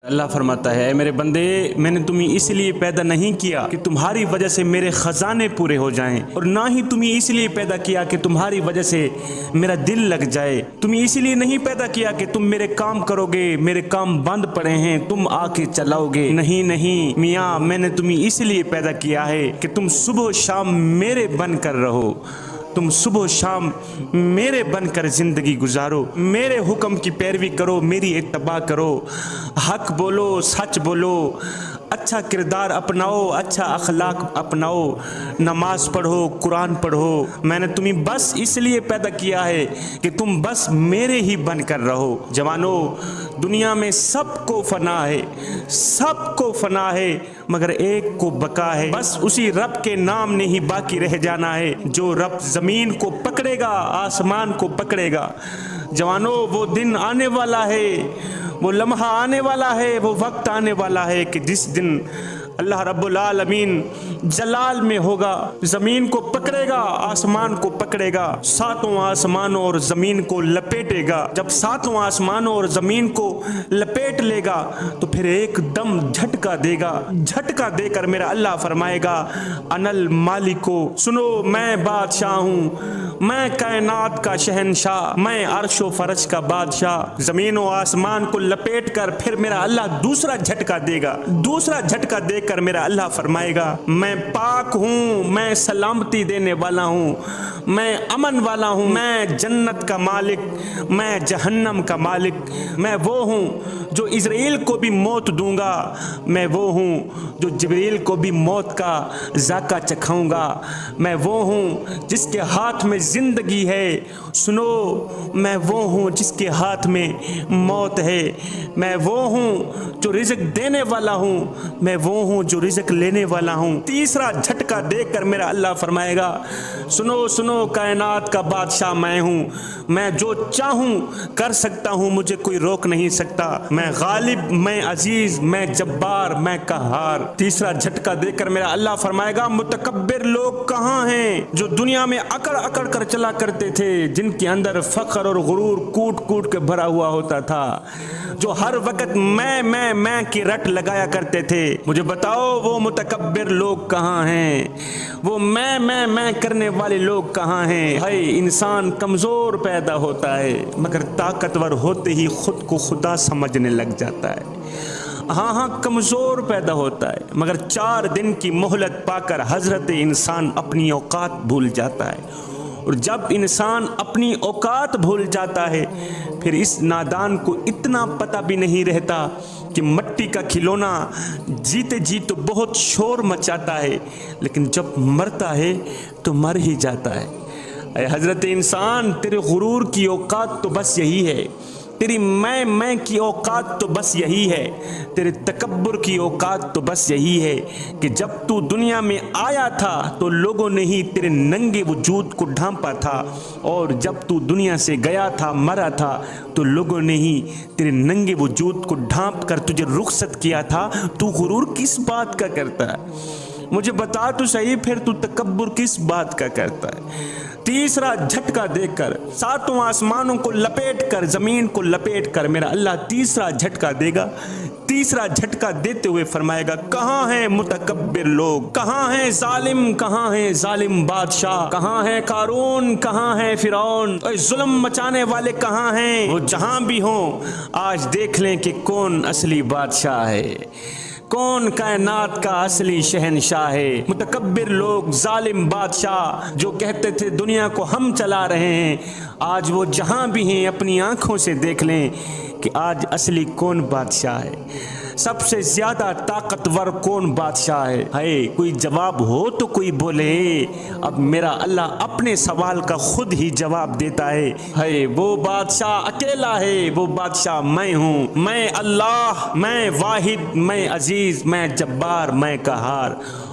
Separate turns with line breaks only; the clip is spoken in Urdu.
اللہ فرماتا ہے، اے میرے بندے، میں نے تمہیں اس لیے پیدا نہیں کیا کہ تمہاری وجہ سے میرے خزانے پورے ہو جائیں، اور نہ ہی تمہیں اس لیے پیدا کیا کہ تمہاری وجہ سے میرا دل لگ جائے۔ تمہیں اس لیے نہیں پیدا کیا کہ تم میرے کام کرو گے، میرے کام بند پڑے ہیں تم آ کے چلاؤ گے۔ نہیں میاں، میں نے تمہیں اس لیے پیدا کیا ہے کہ تم صبح و شام میرے بن کر رہو، تم صبح و شام میرے بن کر زندگی گزارو، میرے حکم کی پیروی کرو، میری اتباع کرو، حق بولو، سچ بولو، اچھا کردار اپناؤ، اچھا اخلاق اپناؤ، نماز پڑھو، قرآن پڑھو۔ میں نے تمہیں بس اس لیے پیدا کیا ہے کہ تم بس میرے ہی بن کر رہو۔ جوانو، دنیا میں سب کو فنا ہے، سب کو فنا ہے، مگر ایک کو بقا ہے۔ بس اسی رب کے نام نے ہی باقی رہ جانا ہے۔ جو رب زمین کو پکڑے گا آسمان کو پکڑے گا۔ جوانو، وہ دن آنے والا ہے، وہ لمحہ آنے والا ہے، وہ وقت آنے والا ہے کہ جس دن اللہ رب العالمین جلال میں ہوگا، زمین کو پکڑے گا آسمان کو پکڑے گا، ساتوں آسمانوں اور زمین کو لپیٹے گا۔ جب ساتوں آسمانوں اور زمین کو لپیٹ لے گا تو پھر ایک دم جھٹکا دے گا، جھٹکا دے کر میرا اللہ فرمائے گا، انا المالکو، سنو میں بادشاہ ہوں، میں کائنات کا شہنشاہ، میں عرش و فرش کا بادشاہ۔ زمین و آسمان کو لپیٹ کر پھر میرا اللہ دوسرا جھٹکا دے گا، دوسرا جھٹکا دے کر میرا اللہ فرمائے گا، میں پاک ہوں، میں سلامتی دینے والا ہوں، میں امن والا ہوں، میں جنت کا مالک، میں جہنم کا مالک، میں وہ ہوں جو اسرائیل کو بھی موت دوں گا، میں وہ ہوں جو جبریل کو بھی موت کا ذائقہ چکھاؤں گا، میں وہ ہوں جس کے ہاتھ میں زندگی ہے، سنو، میں وہ ہوں جس کے ہاتھ میں موت ہے، میں وہ ہوں جو رزق دینے والا ہوں، میں وہ ہوں جو رزق لینے والا ہوں۔ تیسرا جھٹکا دے کر میرا اللہ فرمائے گا، سنو سنو، کائنات کا بادشاہ میں ہوں، میں جو چاہوں کر سکتا ہوں، مجھے کوئی روک نہیں سکتا، میں غالب، میں عزیز، میں جبار، میں قہار۔ تیسرا جھٹکا دے کر میرا اللہ فرمائے گا، متکبر لوگ کہاں ہیں جو دنیا میں اکڑ اکڑ کر چلا کرتے تھے، جن کے اندر فخر اور غرور کوٹ کوٹ کے بھرا ہوا ہوتا تھا، جو ہر وقت میں کی رٹ لگایا کرتے تھے۔ مجھے بتاؤ وہ متکبر لوگ کہاں ہیں، وہ میں کرنے والے لوگ کہاں ہیں؟ ہے انسان کمزور پیدا ہوتا ہے مگر طاقتور ہوتے ہی خود کو خدا سمجھنے لگ جاتا ہے۔ ہاں کمزور پیدا ہوتا ہے مگر 4 دن کی مہلت پا کر حضرت انسان اپنی اوقات بھول جاتا ہے، اور جب انسان اپنی اوقات بھول جاتا ہے پھر اس نادان کو اتنا پتہ بھی نہیں رہتا کہ مٹی کا کھلونا جیتے جی تو بہت شور مچاتا ہے، لیکن جب مرتا ہے تو مر ہی جاتا ہے۔ اے حضرت انسان، تیرے غرور کی اوقات تو بس یہی ہے، تیری میں کی اوقات تو بس یہی ہے، تیرے تکبر کی اوقات تو بس یہی ہے کہ جب تو دنیا میں آیا تھا تو لوگوں نے ہی تیرے ننگے وجود کو ڈھانپا تھا، اور جب تو دنیا سے گیا تھا، مرا تھا، تو لوگوں نے ہی تیرے ننگے وجود کو ڈھانپ کر تجھے رخصت کیا تھا۔ تو غرور کس بات کا کرتا ہے؟ مجھے بتا تو صحیح، پھر تو تکبر کس بات کا کرتا ہے؟ تیسرا جھٹکا دے کر، ساتوں آسمانوں کو لپیٹ کر، زمین کو لپیٹ کر میرا اللہ تیسرا جھٹکا دے گا۔ تیسرا جھٹکا دیتے ہوئے فرمائے گا، کہاں ہیں متکبر لوگ، کہاں ہیں ظالم، کہاں ہیں ظالم بادشاہ، کہاں ہے قارون، کہاں ہے فرعون، اے ظلم مچانے والے کہاں ہیں؟ وہ جہاں بھی ہوں آج دیکھ لیں کہ کون اصلی بادشاہ ہے، کون کائنات کا اصلی شہنشاہ ہے۔ متکبر لوگ، ظالم بادشاہ جو کہتے تھے دنیا کو ہم چلا رہے ہیں، آج وہ جہاں بھی ہیں اپنی آنکھوں سے دیکھ لیں کہ آج اصلی کون بادشاہ ہے، سب سے زیادہ طاقتور کون بادشاہ ہے۔ کوئی جواب ہو تو کوئی بولے۔ اب میرا اللہ اپنے سوال کا خود ہی جواب دیتا ہے، وہ بادشاہ اکیلا ہے، وہ بادشاہ میں ہوں، میں اللہ، میں واحد، میں عزیز، میں جبار، میں قہار،